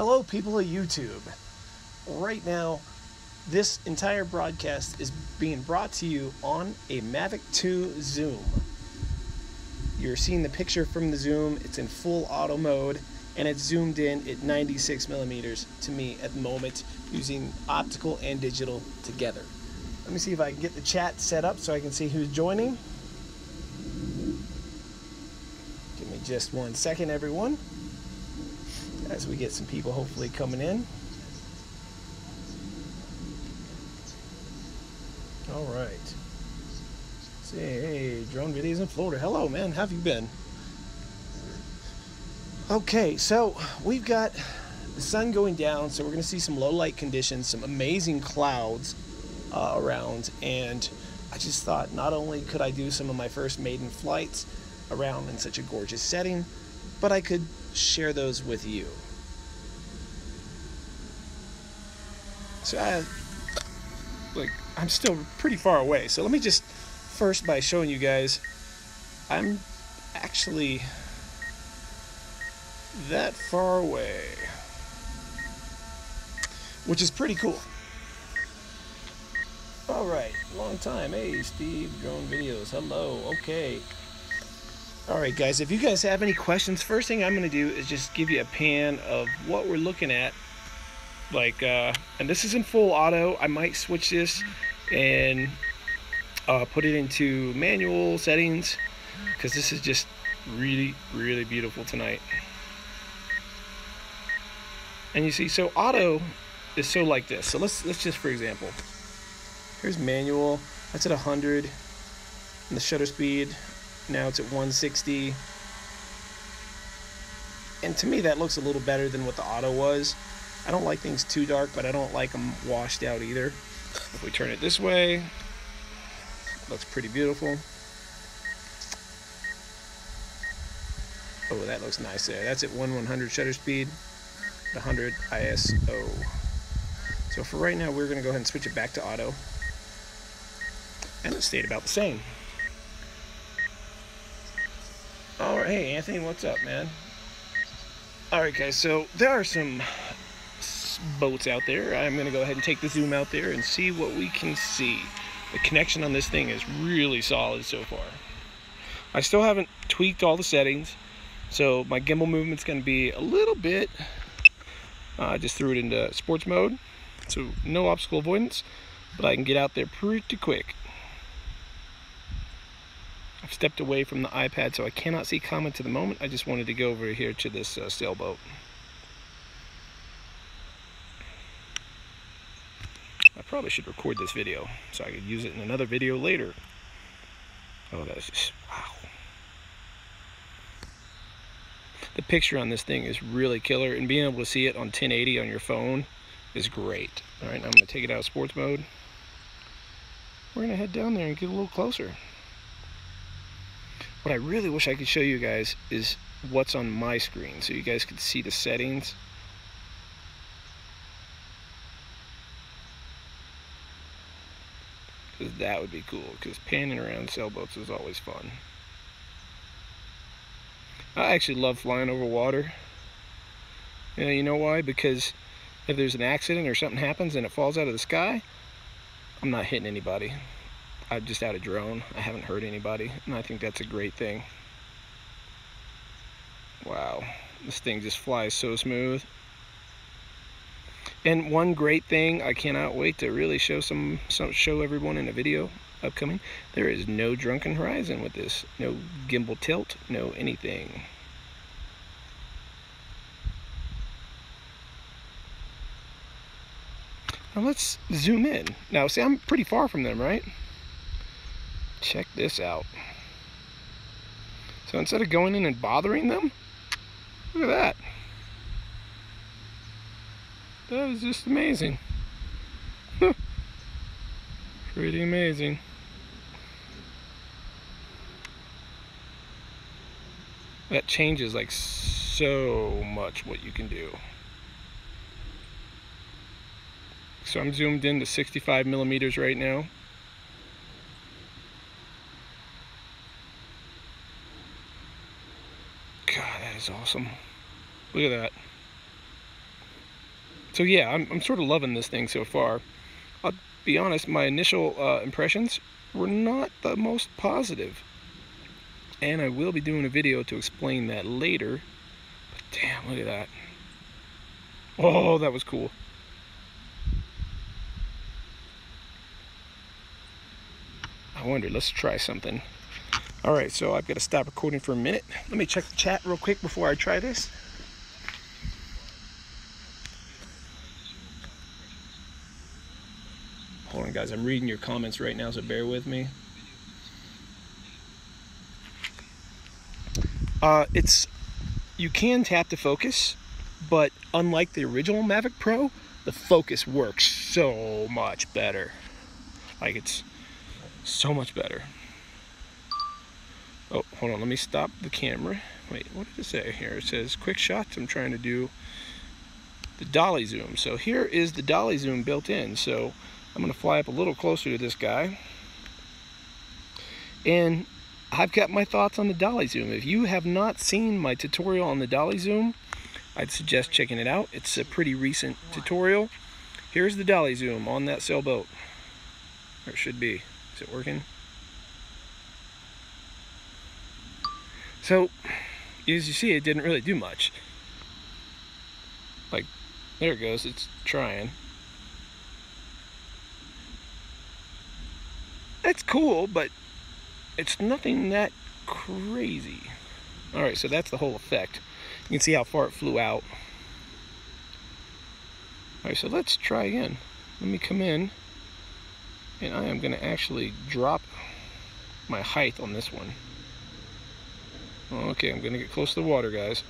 Hello, people of YouTube. Right now, this entire broadcast is being brought to you on a Mavic 2 Zoom. You're seeing the picture from the Zoom. It's in full auto mode, and it's zoomed in at 96 millimeters to me at the moment, using optical and digital together. Let me see if I can get the chat set up so I can see who's joining. Give me just 1 second, everyone, as we get some people hopefully coming in. All right. Say, hey, drone videos in Florida. Hello, man. How have you been? Okay, so we've got the sun going down, so we're going to see some low light conditions, some amazing clouds around, and I just thought not only could I do some of my first maiden flights around in such a gorgeous setting, but I could share those with you. So I'm still pretty far away, so let me just first by showing you guys I'm actually that far away, which is pretty cool. All right, long time. Hey, Steve, drone videos. Hello. Okay. All right, guys, if you guys have any questions, first thing I'm going to do is just give you a pan of what we're looking at. And this is in full auto. I might switch this and put it into manual settings, because this is just really, really beautiful tonight. And you see, so auto is so like this. So let's just, for example, here's manual. That's at 100, and the shutter speed now it's at 160. And to me, that looks a little better than what the auto was. I don't like things too dark, but I don't like them washed out either. If we turn it this way, it looks pretty beautiful. Oh, that looks nice there. That's at 1/100 shutter speed, 100 ISO. So for right now, we're going to go ahead and switch it back to auto, and it stayed about the same. All right, hey Anthony, what's up, man? All right, guys. So there are some boats out there. I'm going to go ahead and take the zoom out there and see what we can see. The connection on this thing is really solid so far. I still haven't tweaked all the settings, so my gimbal movement's going to be a little bit. I just threw it into sports mode, so no obstacle avoidance, but I can get out there pretty quick. I've stepped away from the iPad, so I cannot see comments at the moment. I just wanted to go over here to this sailboat. I probably should record this video so I could use it in another video later. Oh, that's just, wow. The picture on this thing is really killer, and being able to see it on 1080 on your phone is great. All right, now I'm going to take it out of sports mode. We're going to head down there and get a little closer. What I really wish I could show you guys is what's on my screen, so you guys could see the settings. Because that would be cool, because panning around sailboats is always fun. I actually love flying over water. You know why? Because if there's an accident or something happens and it falls out of the sky, I'm not hitting anybody. I'm just out of drone. I haven't hurt anybody, and I think that's a great thing. Wow, this thing just flies so smooth. And one great thing, I cannot wait to really show everyone in a video upcoming. There is no drunken horizon with this. No gimbal tilt, no anything. Now let's zoom in. Now see, I'm pretty far from them, right? Check this out. So instead of going in and bothering them, look at that. That is just amazing. Pretty amazing. That changes like so much what you can do. So I'm zoomed in to 65 millimeters right now. God, that is awesome. Look at that. So yeah, I'm sort of loving this thing so far. I'll be honest, my initial impressions were not the most positive. And I will be doing a video to explain that later. But damn, look at that. Oh, that was cool. I wonder, let's try something. Alright, so I've got to stop recording for a minute. Let me check the chat real quick before I try this. Hold on, guys, I'm reading your comments right now, so bear with me. You can tap to focus, but unlike the original Mavic Pro, the focus works so much better. Like, it's so much better. Oh, hold on, let me stop the camera. Wait, what did it say here? It says quick shots. I'm trying to do the Dolly Zoom. So here is the Dolly Zoom built in. So I'm going to fly up a little closer to this guy. And I've got my thoughts on the Dolly Zoom. If you have not seen my tutorial on the Dolly Zoom, I'd suggest checking it out. It's a pretty recent tutorial. Here's the Dolly Zoom on that sailboat. Or it should be. Is it working? So, as you see, it didn't really do much. Like, there it goes, it's trying. That's cool, but it's nothing that crazy. Alright, so that's the whole effect. You can see how far it flew out. Alright, so let's try again. Let me come in, and I am going to actually drop my height on this one. Okay, I'm going to get close to the water, guys.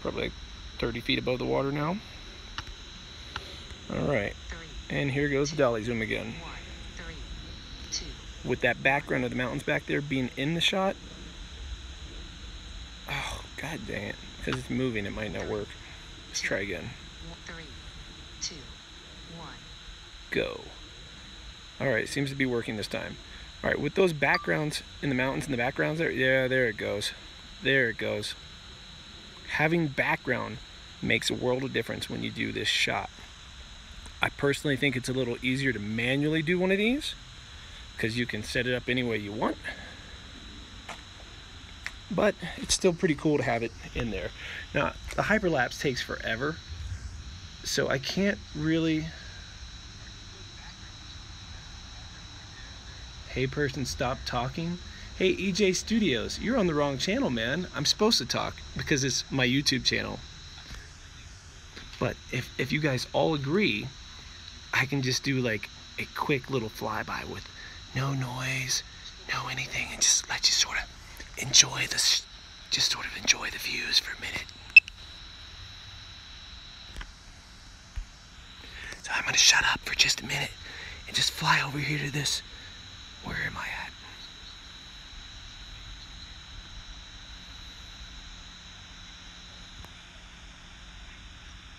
Probably like 30 feet above the water now. Alright, and here goes the Dolly Zoom again. With that background of the mountains back there being in the shot. Oh, god dang it. Because it's moving, it might not work. Let's try again. 3, 2, 1. Go. Alright, seems to be working this time. Alright, with those backgrounds in the mountains in the backgrounds there, yeah, there it goes. There it goes. Having background makes a world of difference when you do this shot. I personally think it's a little easier to manually do one of these, because you can set it up any way you want. But it's still pretty cool to have it in there. Now, the hyperlapse takes forever, so I can't really... Hey person, stop talking. Hey EJ Studios, you're on the wrong channel, man. I'm supposed to talk because it's my YouTube channel. But if you guys all agree, I can just do like a quick little flyby with no noise, no anything, and just let you sort of enjoy this, just sort of enjoy the views for a minute. So I'm gonna shut up for just a minute and just fly over here to this. Where am I at?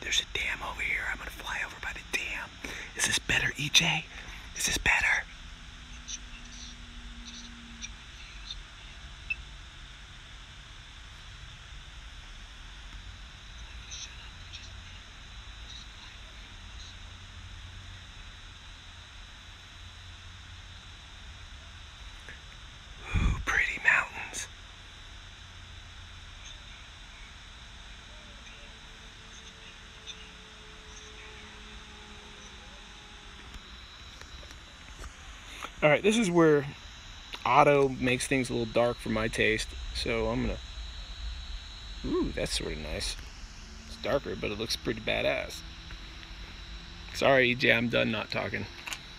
There's a dam over here. I'm gonna fly over by the dam. Is this better, EJ? Is this better? Alright, this is where auto makes things a little dark for my taste, so I'm gonna... Ooh, that's sort of nice. It's darker, but it looks pretty badass. Sorry, EJ, I'm done not talking.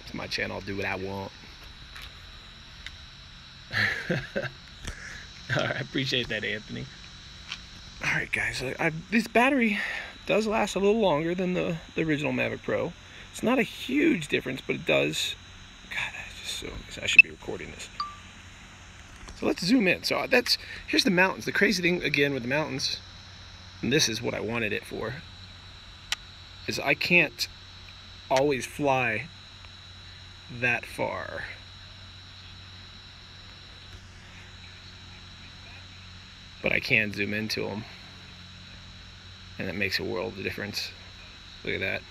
It's my channel, I'll do what I want. Alright, I appreciate that, Anthony. Alright, guys, this battery does last a little longer than the original Mavic Pro. It's not a huge difference, but it does... God, so I should be recording this. So let's zoom in. So here's the mountains. The crazy thing again with the mountains, and this is what I wanted it for, is I can't always fly that far. But I can zoom into them, and that makes a world of difference. Look at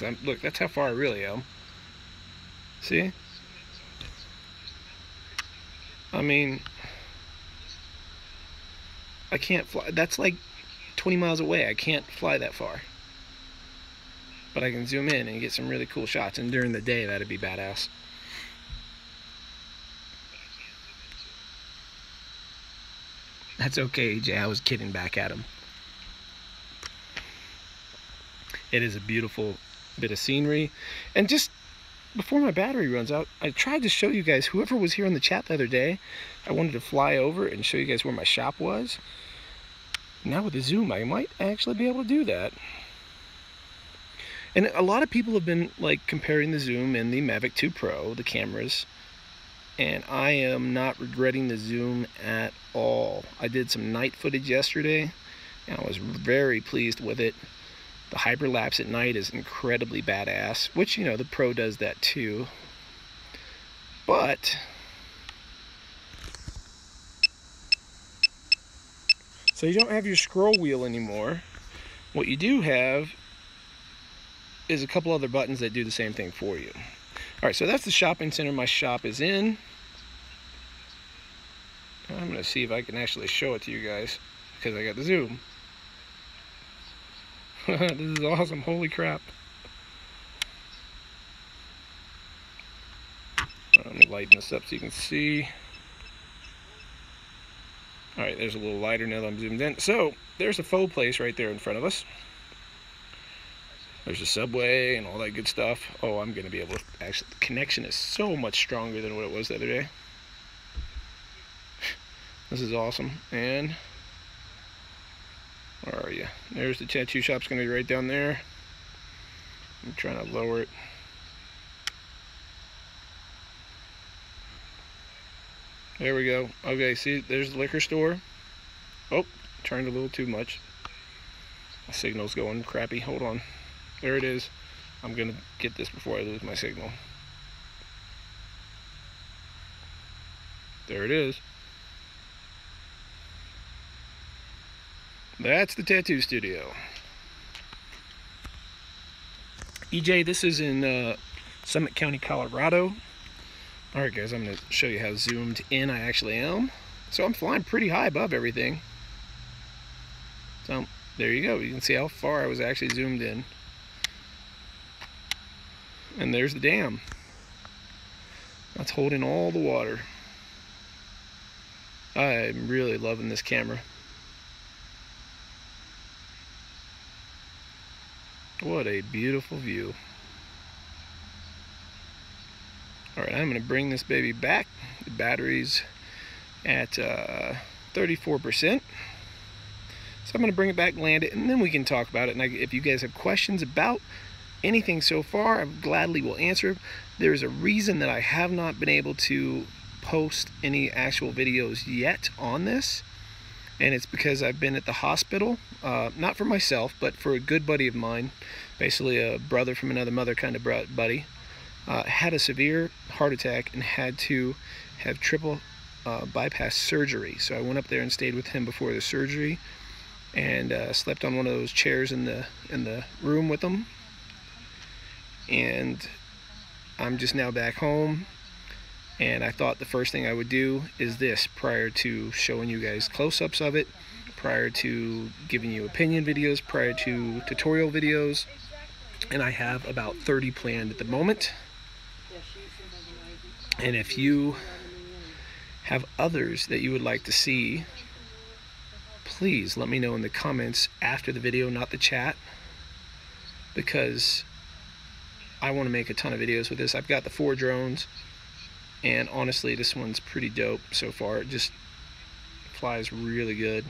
that. Look, that's how far I really am. See? I mean, I can't fly. That's like 20 miles away. I can't fly that far. But I can zoom in and get some really cool shots. And during the day, that'd be badass. That's okay, AJ. I was kidding back at him. It is a beautiful bit of scenery. And just before my battery runs out, I tried to show you guys, whoever was here in the chat the other day, I wanted to fly over and show you guys where my shop was. Now with the zoom, I might actually be able to do that. And a lot of people have been like comparing the zoom and the Mavic 2 Pro, the cameras, and I am not regretting the zoom at all. I did some night footage yesterday, and I was very pleased with it. The hyperlapse at night is incredibly badass, which, you know, the Pro does that too. But so you don't have your scroll wheel anymore. What you do have is a couple other buttons that do the same thing for you. Alright, so that's the shopping center my shop is in. I'm going to see if I can actually show it to you guys, because I got the zoom. This is awesome, holy crap. Let me lighten this up so you can see. Alright, there's a little lighter now that I'm zoomed in. So, there's a faux place right there in front of us. There's a subway and all that good stuff. Oh, I'm going to be able to... Actually, the connection is so much stronger than what it was the other day. This is awesome. And... where are you? There's the tattoo shop's going to be right down there. I'm trying to lower it. There we go. Okay, see, there's the liquor store. Oh, turned a little too much. My signal's going crappy. Hold on. There it is. I'm going to get this before I lose my signal. There it is. That's the tattoo studio. EJ, this is in Summit County, Colorado. Alright guys, I'm going to show you how zoomed in I actually am. So I'm flying pretty high above everything. So there you go. You can see how far I was actually zoomed in. And there's the dam. That's holding all the water. I'm really loving this camera. What a beautiful view. Alright, I'm going to bring this baby back. The battery's at 34%. So I'm going to bring it back, land it, and then we can talk about it. And if you guys have questions about anything so far, I gladly will answer. There's a reason that I have not been able to post any actual videos yet on this. And it's because I've been at the hospital, not for myself, but for a good buddy of mine, basically a brother from another mother kind of buddy, had a severe heart attack and had to have triple bypass surgery. So I went up there and stayed with him before the surgery, and slept on one of those chairs in the room with him. And I'm just now back home. And I thought the first thing I would do is this, prior to showing you guys close-ups of it, prior to giving you opinion videos, prior to tutorial videos. And I have about 30 planned at the moment. And if you have others that you would like to see, please let me know in the comments after the video, not the chat, because I want to make a ton of videos with this. I've got the 4 drones. And honestly, this one's pretty dope so far. It just flies really good.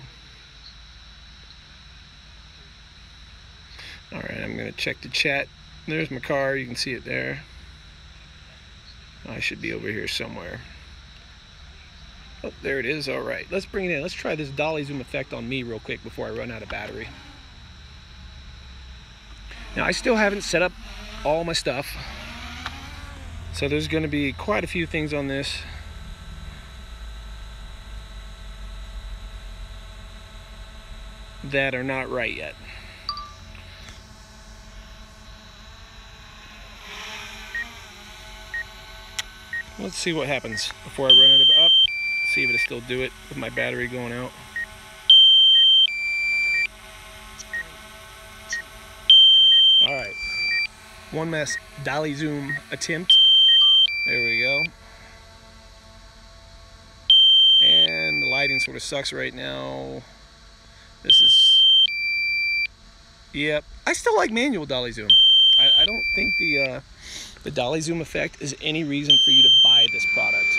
Alright, I'm going to check the chat. There's my car. You can see it there. I should be over here somewhere. Oh, there it is. Alright, let's bring it in. Let's try this Dolly Zoom effect on me real quick before I run out of battery. Now, I still haven't set up all my stuff. So there's going to be quite a few things on this that are not right yet. Let's see what happens before I run it up. See if it'll still do it with my battery going out. 3, 2, 3. All right. One last Dolly Zoom attempt. There we go. And the lighting sort of sucks right now. This is... Yep. I still like manual Dolly Zoom. I don't think the Dolly Zoom effect is any reason for you to buy this product.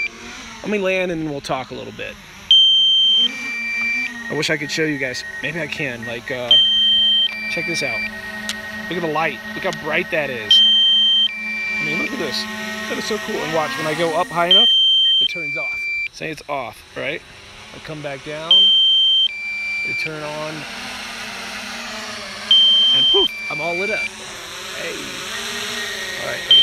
Let me land and then we'll talk a little bit. I wish I could show you guys. Maybe I can. Like, check this out. Look at the light. Look how bright that is. I mean, look at this. That is so cool. And watch, when I go up high enough, it turns off. Say it's off, right? I come back down. It turn on. And poof, I'm all lit up. Hey. All right, let me...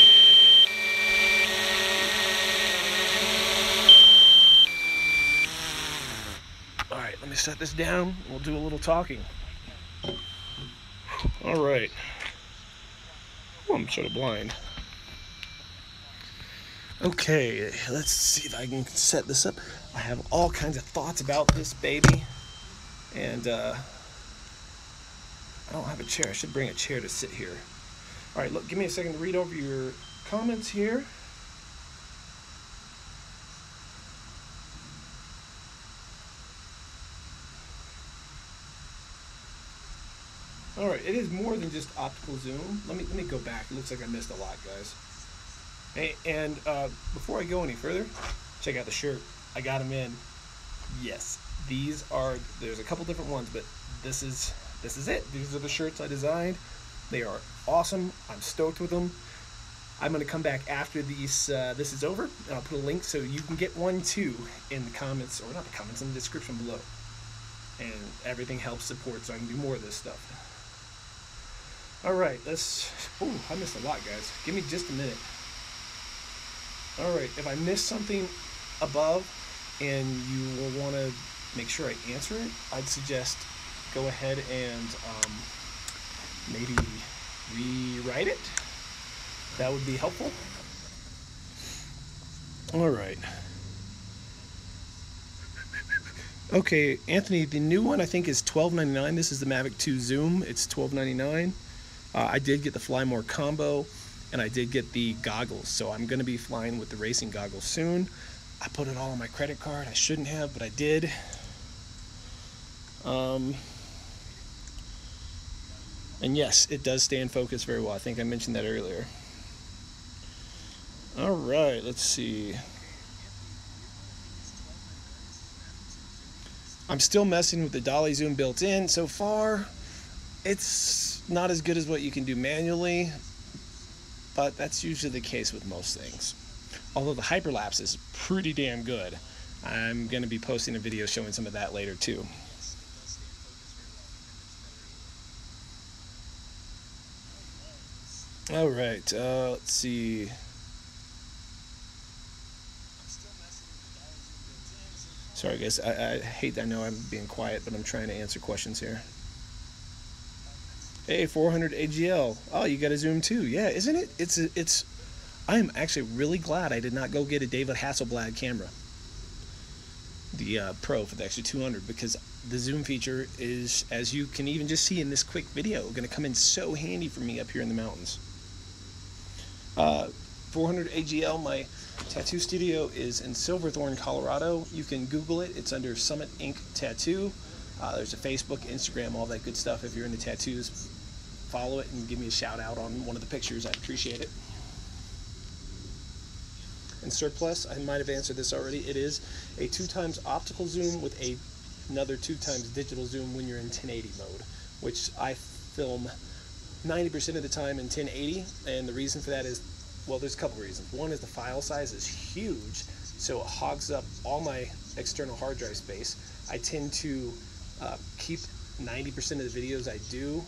All right, let me set this down. We'll do a little talking. All right. Oh, I'm sort of blind. Okay, let's see if I can set this up. I have all kinds of thoughts about this baby. And I don't have a chair. I should bring a chair to sit here. All right, look, give me a second to read over your comments here. All right, it is more than just optical zoom. Let me go back. It looks like I missed a lot, guys. Hey, and before I go any further, check out the shirt. I got them in. Yes, these are. There's a couple different ones, but this is it. These are the shirts I designed. They are awesome. I'm stoked with them. I'm gonna come back after these. This is over, and I'll put a link so you can get one too in the comments, or not the comments, in the description below. And everything helps support, so I can do more of this stuff. All right, let's. Oh, I missed a lot, guys. Give me just a minute. All right, if I missed something above and you will want to make sure I answer it, I'd suggest go ahead and maybe rewrite it. That would be helpful. All right. Okay, Anthony, the new one I think is $12.99. This is the Mavic 2 Zoom. It's $12.99. I did get the Fly More combo, and I did get the goggles, so I'm going to be flying with the racing goggles soon. I put it all on my credit card. I shouldn't have, but I did. And yes, it does stay in focus very well. I think I mentioned that earlier. All right, let's see. I'm still messing with the Dolly Zoom built in. So far, it's not as good as what you can do manually, but that's usually the case with most things. Although the hyperlapse is pretty damn good. I'm going to be posting a video showing some of that later too. All right, let's see. Sorry guys, I hate, I know I'm being quiet, but I'm trying to answer questions here. Hey, 400 AGL. Oh, you got a Zoom too. Yeah, isn't it? I am actually really glad I did not go get a David Hasselblad camera. The Pro for the extra 200, because the zoom feature is, as you can even just see in this quick video, going to come in so handy for me up here in the mountains. 400 AGL, my tattoo studio is in Silverthorne, Colorado. You can Google it. It's under Summit Ink Tattoo. There's a Facebook, Instagram, all that good stuff. If you're into tattoos, follow it and give me a shout out on one of the pictures. I'd appreciate it. And surplus, I might have answered this already. It is a 2x optical zoom with another 2x digital zoom when you're in 1080 mode, which I film 90% of the time in 1080. And the reason for that is, well, there's a couple reasons. One is the file size is huge, so it hogs up all my external hard drive space. I tend to keep 90% of the videos I do,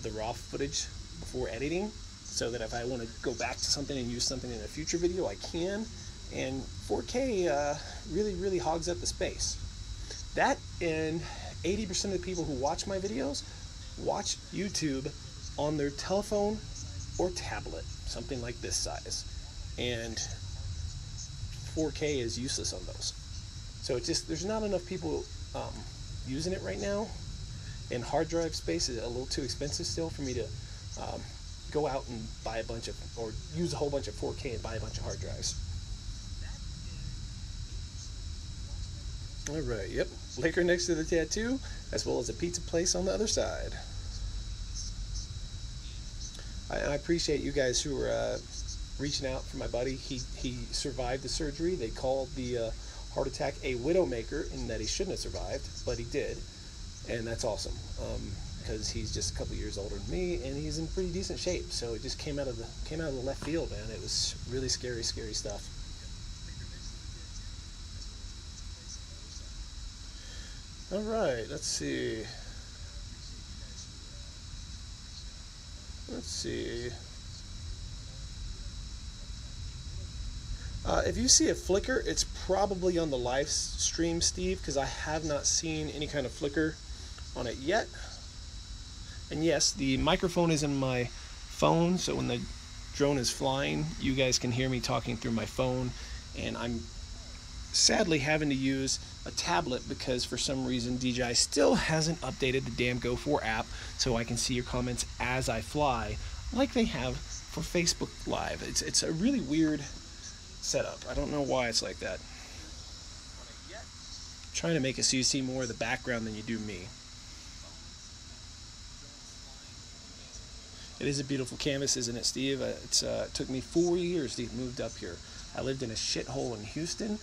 the raw footage, before editing, so that if I want to go back to something and use something in a future video, I can. And 4K really hogs up the space. That, and 80% of the people who watch my videos watch YouTube on their telephone or tablet, something like this size. And 4K is useless on those. So it's just, there's not enough people using it right now, and hard drive space is a little too expensive still for me to go out and buy a bunch of, or use a whole bunch of 4K and buy a bunch of hard drives. All right, yep, liquor next to the tattoo, as well as a pizza place on the other side. I appreciate you guys who are reaching out for my buddy. He survived the surgery. They called the heart attack a widowmaker, in that he shouldn't have survived, but he did, and that's awesome, because he's just a couple years older than me, and he's in pretty decent shape. So it just came out of the left field, man. It was really scary stuff. All right, let's see. If you see a flicker, it's probably on the live stream, Steve, because I have not seen any kind of flicker on it yet. And yes, the microphone is in my phone, so when the drone is flying, you guys can hear me talking through my phone, and I'm sadly having to use a tablet because for some reason DJI still hasn't updated the damn Go 4 app so I can see your comments as I fly like they have for Facebook Live. It's a really weird setup. I don't know why it's like that. I'm trying to make it so you see more of the background than you do me. It is a beautiful canvas, isn't it, Steve? It took me 4 years to get moved up here. I lived in a shithole in Houston,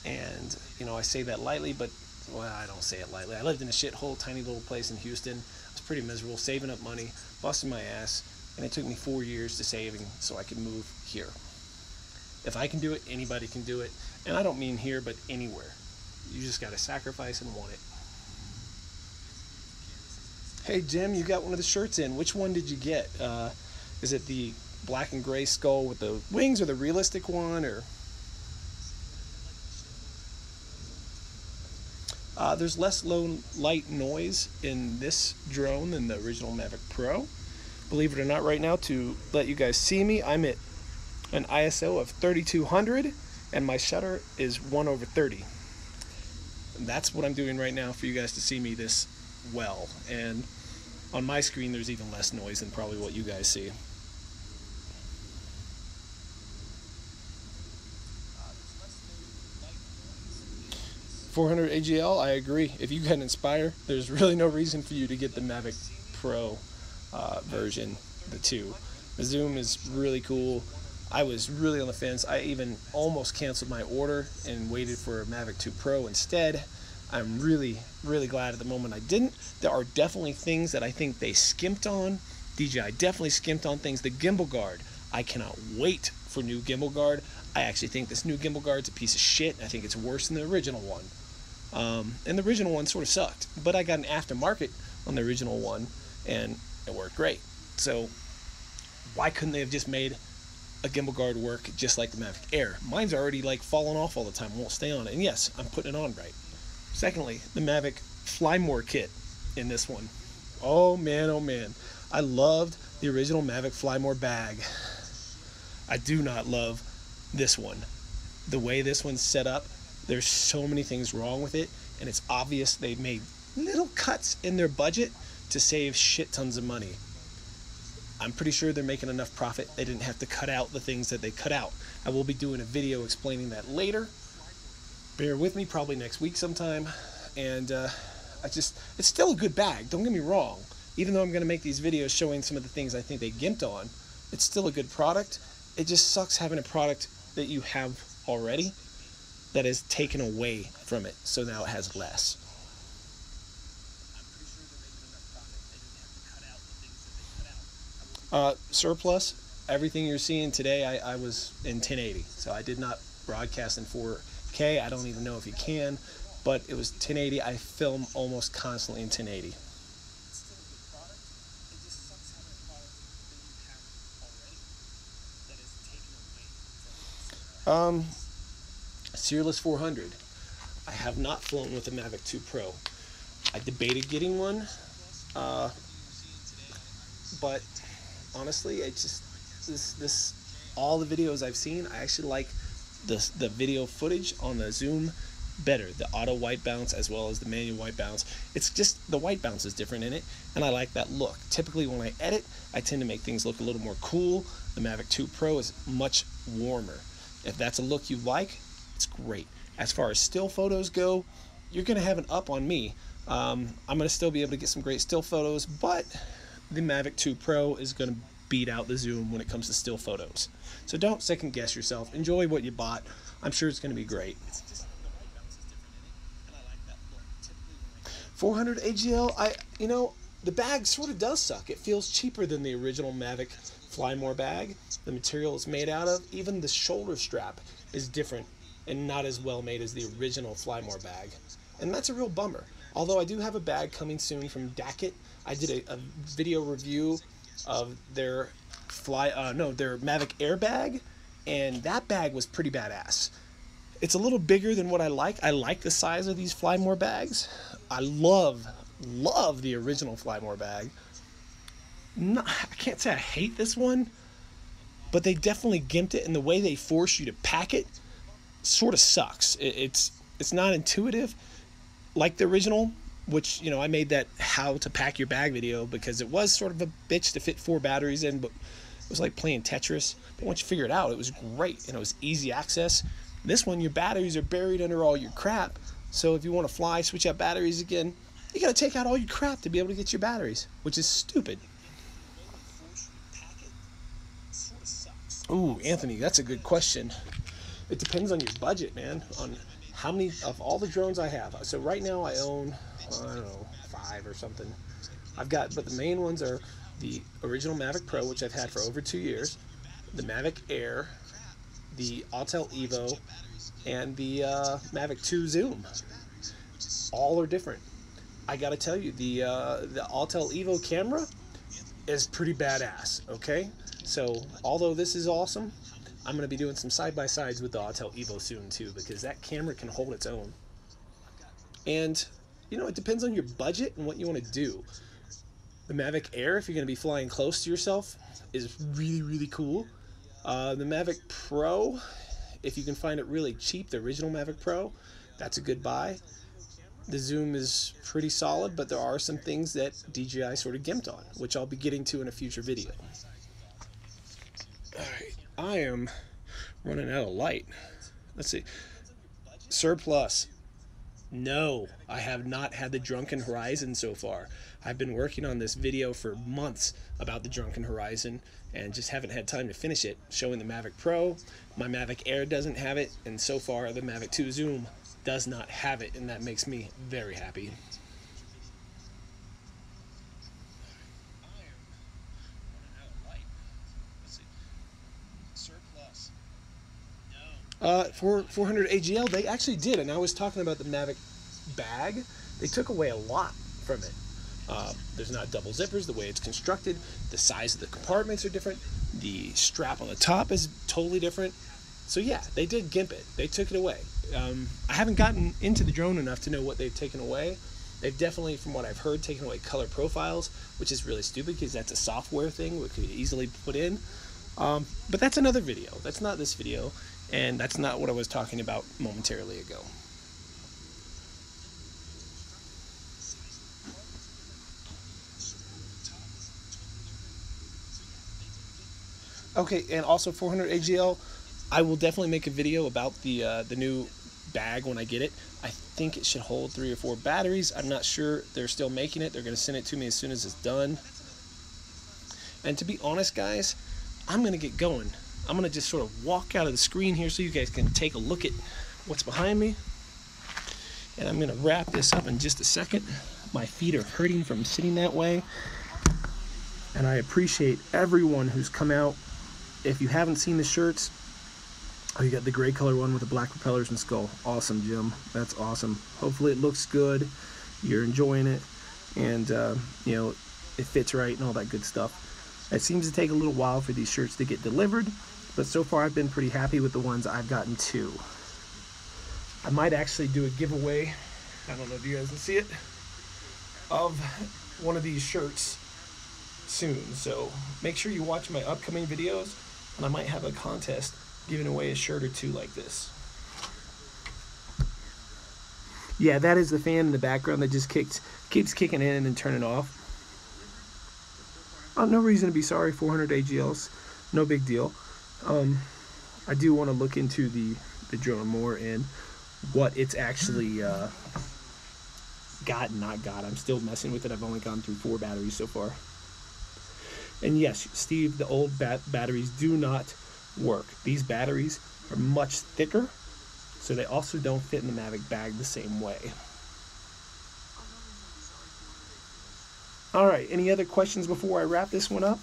and you know, I say that lightly, but well, I don't say it lightly. I lived in a shithole, tiny little place in Houston. I was pretty miserable, saving up money, busting my ass, and it took me 4 years to saving so I could move here. If I can do it, anybody can do it, and I don't mean here, but anywhere. You just got to sacrifice and want it. Hey Jim, you got one of the shirts in. Which one did you get? Is it the black and gray skull with the wings, or the realistic one, or? There's less low light noise in this drone than the original Mavic Pro. Believe it or not, right now, to let you guys see me, I'm at an ISO of 3200, and my shutter is 1/30. And that's what I'm doing right now for you guys to see me this well. And on my screen, there's even less noise than probably what you guys see. $400 AGL, I agree. If you can Inspire, there's really no reason for you to get the Mavic Pro version, the 2. The zoom is really cool. I was really on the fence. I even almost canceled my order and waited for a Mavic 2 Pro instead. I'm really glad at the moment I didn't. There are definitely things that I think they skimped on. DJI definitely skimped on things. The gimbal guard, I cannot wait for new gimbal guard. I actually think this new gimbal guard's a piece of shit. I think it's worse than the original one. And the original one sort of sucked, but I got an aftermarket on the original one, and it worked great. So why couldn't they have just made a gimbal guard work just like the Mavic Air? Mine's already like falling off all the time, won't stay on it. And yes, I'm putting it on right. Secondly, the Mavic Fly More kit in this one. Oh man, I loved the original Mavic Fly More bag. I do not love this one. The way this one's set up, there's so many things wrong with it, and it's obvious they made little cuts in their budget to save shit tons of money. I'm pretty sure they're making enough profit they didn't have to cut out the things that they cut out. I will be doing a video explaining that later. Bear with me, probably next week sometime. And it's still a good bag, don't get me wrong. Even though I'm going to make these videos showing some of the things I think they gimped on, it's still a good product. It just sucks having a product that you have already that is taken away from it, so now it has less. Surplus, everything you're seeing today, I was in 1080, so I did not broadcast in 4K. I don't even know if you can, but it was 1080. I film almost constantly in 1080. Searless 400. I have not flown with the Mavic 2 Pro. I debated getting one, but honestly, it's just all the videos I've seen, I actually like the video footage on the Zoom better, the auto white balance as well as the manual white balance. It's just the white balance is different in it, and I like that look. Typically when I edit, I tend to make things look a little more cool. The Mavic 2 Pro is much warmer. If that's a look you like, it's great. As far as still photos go, you're gonna have an up on me. I'm gonna still be able to get some great still photos, but the Mavic 2 Pro is gonna beat out the Zoom when it comes to still photos. So don't second guess yourself. Enjoy what you bought. I'm sure it's gonna be great. 400 AGL, the bag sort of does suck. It feels cheaper than the original Mavic Fly More bag. The material it's made out of, even the shoulder strap is different and not as well made as the original Fly More bag. And that's a real bummer. Although I do have a bag coming soon from Dackett. I did a video review of their their Mavic Air bag, and that bag was pretty badass. It's a little bigger than what I like. I like the size of these Fly More bags. I love the original Fly More bag. I can't say I hate this one, but they definitely gimped it, and the way they force you to pack it sort of sucks. It's not intuitive like the original, which, I made that how to pack your bag video because it was sort of a bitch to fit 4 batteries in, but it was like playing Tetris. But once you figure it out, it was great, and it was easy access. This one, your batteries are buried under all your crap, so if you want to fly, switch out batteries again, you got to take out all your crap to be able to get your batteries, which is stupid. Ooh, Anthony, that's a good question. It depends on your budget, man, on how many of all the drones I have. So right now I own, I don't know, 5 or something. But the main ones are the original Mavic Pro, which I've had for over 2 years, the Mavic Air, the Autel Evo, and the Mavic 2 Zoom. All are different. I gotta tell you, the Autel Evo camera is pretty badass, okay? So, although this is awesome, I'm going to be doing some side-by-sides with the Autel Evo soon, too, because that camera can hold its own. And, it depends on your budget and what you want to do. The Mavic Air, if you're going to be flying close to yourself, is really, really cool. The Mavic Pro, if you can find it really cheap, the original Mavic Pro, that's a good buy. The Zoom is pretty solid, but there are some things that DJI sort of gimped on, which I'll be getting to in a future video. Alright, I am running out of light. Let's see. Surplus. No, I have not had the Drunken Horizon so far. I've been working on this video for months about the Drunken Horizon and just haven't had time to finish it. Showing the Mavic Pro, my Mavic Air doesn't have it, and so far the Mavic 2 Zoom does not have it, and that makes me very happy. For 400 AGL, they actually did, and I was talking about the Mavic bag. They took away a lot from it. There's not double zippers, the way it's constructed, the size of the compartments are different, the strap on the top is totally different. So yeah, they did gimp it. They took it away. I haven't gotten into the drone enough to know what they've taken away. They've definitely, from what I've heard, taken away color profiles, which is really stupid because that's a software thing which could easily put in. But that's another video. That's not this video, and that's not what I was talking about momentarily ago. Okay, and also 400 AGL, I will definitely make a video about the new bag when I get it. I think it should hold 3 or 4 batteries. I'm not sure. They're still making it. They're going to send it to me as soon as it's done. And to be honest, guys, I'm going to get going. I'm going to just sort of walk out of the screen here so you guys can take a look at what's behind me. And I'm going to wrap this up in just a second. My feet are hurting from sitting that way. And I appreciate everyone who's come out. If you haven't seen the shirts, oh, you got the gray color one with the black propellers and skull. Awesome, Jim. That's awesome. Hopefully it looks good. You're enjoying it. And, you know, it fits right and all that good stuff. It seems to take a little while for these shirts to get delivered, but so far I've been pretty happy with the ones I've gotten too. I might actually do a giveaway, I don't know if you guys can see it, of one of these shirts soon. So make sure you watch my upcoming videos, and I might have a contest giving away a shirt or two like this. Yeah, that is the fan in the background that just keeps kicking in and turning off. No reason to be sorry. 400 AGLs, no big deal. I do want to look into the drone more and what it's actually got and not got. I'm still messing with it. I've only gone through 4 batteries so far. And yes, Steve, the old batteries do not work. These batteries are much thicker, so they also don't fit in the Mavic bag the same way. All right, any other questions before I wrap this one up?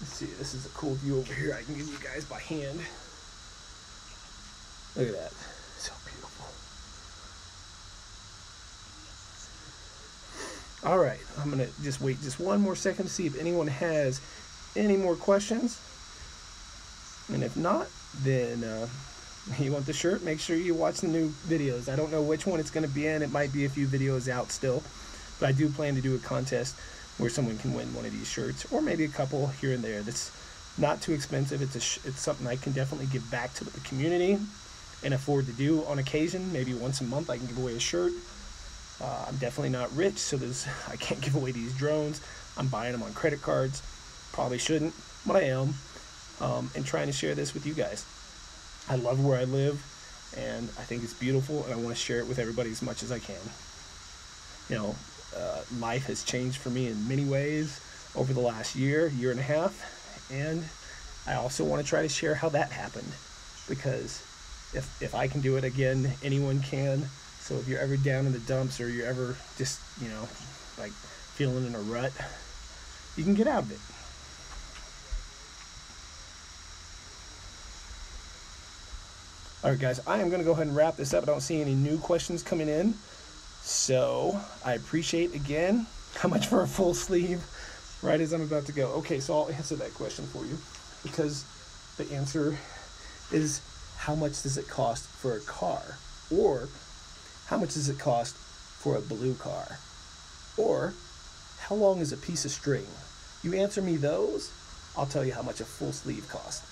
Let's see, this is a cool view over here I can give you guys by hand. Look at that, so beautiful. All right, I'm gonna just wait just one more second to see if anyone has any more questions. And if not, then you want the shirt, make sure you watch the new videos. I don't know which one it's gonna be in. It might be a few videos out still, but I do plan to do a contest where someone can win one of these shirts, or maybe a couple here and there. That's not too expensive. It's something I can definitely give back to the community and afford to do on occasion. Maybe once a month I can give away a shirt. I'm definitely not rich, so I can't give away these drones. I'm buying them on credit cards. Probably shouldn't, but I am. And trying to share this with you guys. I love where I live, and I think it's beautiful, and I want to share it with everybody as much as I can. You know, life has changed for me in many ways over the last year and a half, and I also want to try to share how that happened, because if I can do it again, anyone can. So if you're ever down in the dumps, or you're ever just, you know, like feeling in a rut, you can get out of it. All right, guys, I am going to go ahead and wrap this up. I don't see any new questions coming in. So I appreciate, again, how much for a full sleeve right as I'm about to go. Okay, so I'll answer that question for you, because the answer is, how much does it cost for a car? Or how much does it cost for a blue car? Or how long is a piece of string? You answer me those, I'll tell you how much a full sleeve costs.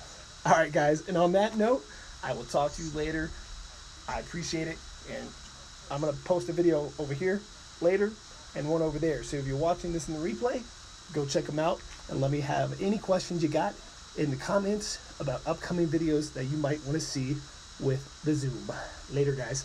All right, guys, and on that note, I will talk to you later. I appreciate it, and I'm going to post a video over here later and one over there. So if you're watching this in the replay, go check them out, and let me have any questions you got in the comments about upcoming videos that you might want to see with the Zoom. Later, guys.